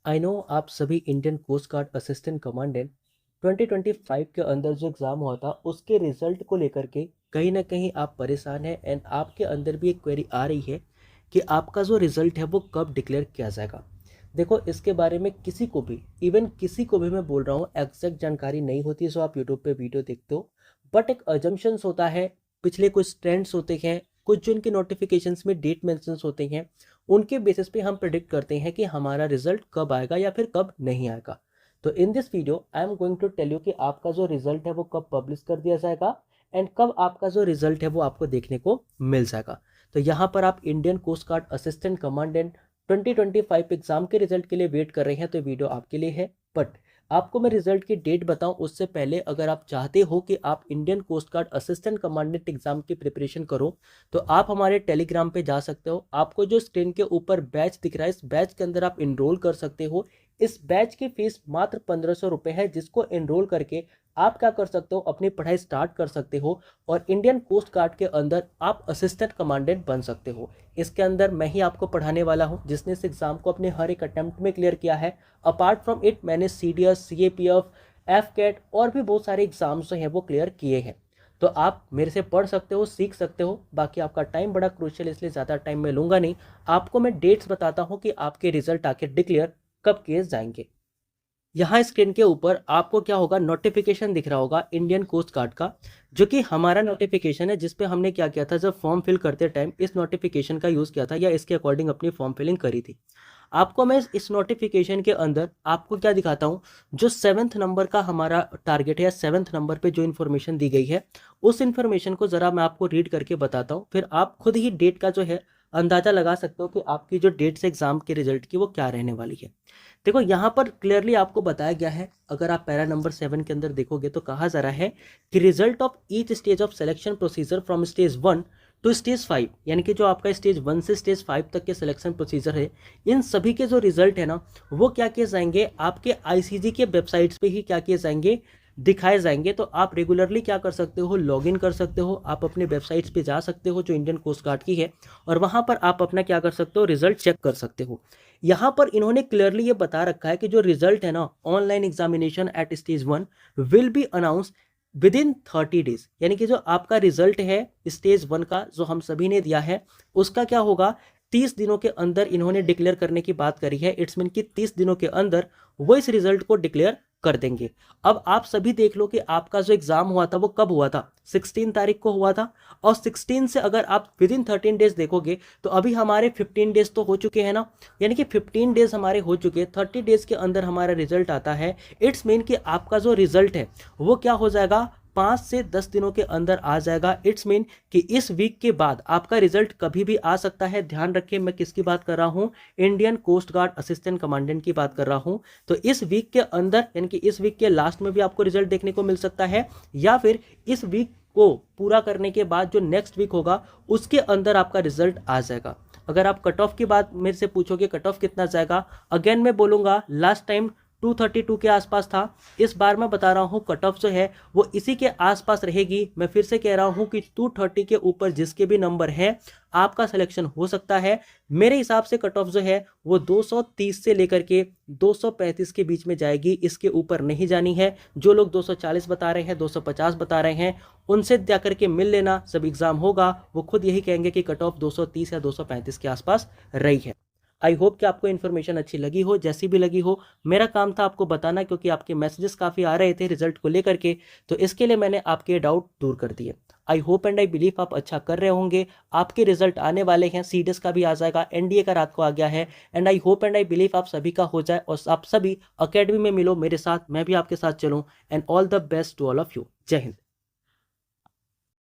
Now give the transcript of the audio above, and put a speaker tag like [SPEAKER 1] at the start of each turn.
[SPEAKER 1] आई know आप सभी Indian coast guard assistant commandant 2025 के अंदर जो एग्ज़ाम हुआ था उसके रिजल्ट को लेकर के कहीं ना कहीं आप परेशान हैं एंड आपके अंदर भी एक क्वेरी आ रही है कि आपका जो रिजल्ट है वो कब डिक्लेयर किया जाएगा। देखो, इसके बारे में किसी को भी, इवन किसी को भी मैं बोल रहा हूँ, एग्जैक्ट जानकारी नहीं होती जो आप यूट्यूब पे वीडियो देखते हो, बट एक अजम्पशंस होता है। पिछले कुछ ट्रेंड्स होते हैं, कुछ जो इनके नोटिफिकेशंस में डेट मेंशंस होते हैं, उनके बेसिस पे हम प्रिडिक्ट करते हैं कि हमारा रिजल्ट कब आएगा या फिर कब नहीं आएगा। तो in this video I am going to tell you कि आपका जो रिजल्ट है वो कब पब्लिश कर दिया जाएगा एंड कब आपका जो रिजल्ट है वो आपको देखने को मिल जाएगा। तो यहाँ पर आप Indian coast guard assistant commandant 2025 exam के रिजल्ट के लिए वेट कर रहे हैं तो वीडियो आपके लिए है। बट आपको मैं रिजल्ट की डेट बताऊं उससे पहले, अगर आप चाहते हो कि आप Indian coast guard assistant commandant exam की प्रिपरेशन करो तो आप हमारे टेलीग्राम पे जा सकते हो। आपको जो स्क्रीन के ऊपर बैच दिख रहा है, इस बैच के अंदर आप इनरोल कर सकते हो। इस बैच की फीस मात्र 1500 रुपये है, जिसको इनरोल करके आप क्या कर सकते हो, अपनी पढ़ाई स्टार्ट कर सकते हो और इंडियन कोस्ट गार्ड के अंदर आप असिस्टेंट कमांडेंट बन सकते हो। इसके अंदर मैं ही आपको पढ़ाने वाला हूं जिसने इस एग्जाम को अपने हर एक अटेम्प्ट में क्लियर किया है। अपार्ट फ्रॉम इट मैंने CDS, CAPF, FCAT और भी बहुत सारे एग्जाम्स जो हैं वो क्लियर किए हैं। तो आप मेरे से पढ़ सकते हो, सीख सकते हो। बाकी आपका टाइम बड़ा क्रूशियल, इसलिए ज़्यादा टाइम मैं लूँगा नहीं। आपको मैं डेट्स बताता हूँ कि आपके रिजल्ट आके डिक्लेयर कब किए जाएंगे। यहाँ स्क्रीन के ऊपर आपको क्या होगा, नोटिफिकेशन दिख रहा होगा इंडियन कोस्ट गार्ड का, जो कि हमारा नोटिफिकेशन है जिसपे हमने क्या किया था, जब फॉर्म फिल करते टाइम इस नोटिफिकेशन का यूज़ किया था या इसके अकॉर्डिंग अपनी फॉर्म फिलिंग करी थी। आपको मैं इस नोटिफिकेशन के अंदर आपको क्या दिखाता हूँ, जो 7th नंबर का हमारा टारगेट है या 7th नंबर पे जो इन्फॉर्मेशन दी गई है उस इन्फॉर्मेशन को ज़रा मैं आपको रीड करके बताता हूँ, फिर आप खुद ही डेट का जो है अंदाज़ा लगा सकते हो कि आपकी जो डेट्स एग्जाम के रिजल्ट की वो क्या रहने वाली है। देखो, यहाँ पर क्लियरली आपको बताया गया है, अगर आप पैरा नंबर 7 के अंदर देखोगे तो कहा जा रहा है कि result of each stage of selection procedure from stage 1 to stage 5, यानी कि जो आपका स्टेज 1 से स्टेज 5 तक के सिलेक्शन प्रोसीजर है, इन सभी के जो रिजल्ट है ना वो क्या किए जाएंगे, आपके ICG के वेबसाइट्स पे ही क्या किए जाएंगे, दिखाए जाएंगे। तो आप रेगुलरली क्या कर सकते हो, लॉगिन कर सकते हो, आप अपने वेबसाइट्स पे जा सकते हो जो इंडियन कोस्ट गार्ड की है, और वहां पर आप अपना क्या कर सकते हो, रिजल्ट चेक कर सकते हो। यहाँ पर इन्होंने क्लियरली ये बता रखा है कि जो रिजल्ट है ना, online examination at stage 1 will be announce with in 30 days, यानी कि जो आपका रिजल्ट है स्टेज 1 का जो हम सभी ने दिया है उसका क्या होगा, 30 दिनों के अंदर इन्होंने डिक्लेयर करने की बात करी है। इट्स मीन कि 30 दिनों के अंदर वो इस रिजल्ट को डिक्लेयर कर देंगे। अब आप सभी देख लो कि आपका जो एग्जाम हुआ था वो कब हुआ था, 16 तारीख को हुआ था, और 16 से अगर आप विद इन 13 डेज देखोगे तो अभी हमारे 15 डेज तो हो चुके हैं ना, यानी कि 15 डेज हमारे हो चुके, 30 डेज के अंदर हमारा रिजल्ट आता है। इट्स मीन कि आपका जो रिजल्ट है वो क्या हो जाएगा, 5 से 10 दिनों के अंदर आ जाएगा। इट्स मीन कि इस वीक के बाद आपका रिजल्ट कभी भी आ सकता है। ध्यान रखिए मैं किसकी बात कर रहा हूं, Indian coast guard assistant commandant की बात कर रहा हूं। तो इस वीक के अंदर, यानी कि इस वीक के लास्ट में भी आपको रिजल्ट देखने को मिल सकता है, या फिर इस वीक को पूरा करने के बाद जो नेक्स्ट वीक होगा उसके अंदर आपका रिजल्ट आ जाएगा। अगर आप कट ऑफ की बात मेरे से पूछोगे, कट ऑफ कितना जाएगा, अगेन मैं बोलूंगा, लास्ट टाइम 232 के आसपास था, इस बार मैं बता रहा हूं कट ऑफ जो है वो इसी के आसपास रहेगी। मैं फिर से कह रहा हूं कि 230 के ऊपर जिसके भी नंबर है आपका सिलेक्शन हो सकता है। मेरे हिसाब से कट ऑफ जो है वो 230 से लेकर के 235 के बीच में जाएगी, इसके ऊपर नहीं जानी है। जो लोग 240 बता रहे हैं, 250 बता रहे हैं, उनसे जाकर के मिल लेना, जब एग्जाम होगा वो खुद यही कहेंगे कि कट ऑफ 230 या 235 के आसपास रही है। आई होप कि आपको इन्फॉर्मेशन अच्छी लगी हो, जैसी भी लगी हो। मेरा काम था आपको बताना, क्योंकि आपके मैसेजेस काफ़ी आ रहे थे रिजल्ट को लेकर के, तो इसके लिए मैंने आपके डाउट दूर कर दिए। I hope and I believe आप अच्छा कर रहे होंगे। आपके रिजल्ट आने वाले हैं, CDS का भी आ जाएगा, NDA का रात को आ गया है, and I hope and I believe आप सभी का हो जाए और आप सभी अकेडमी में मिलो मेरे साथ, मैं भी आपके साथ चलूँ। And all the best to all of you. जय हिंद।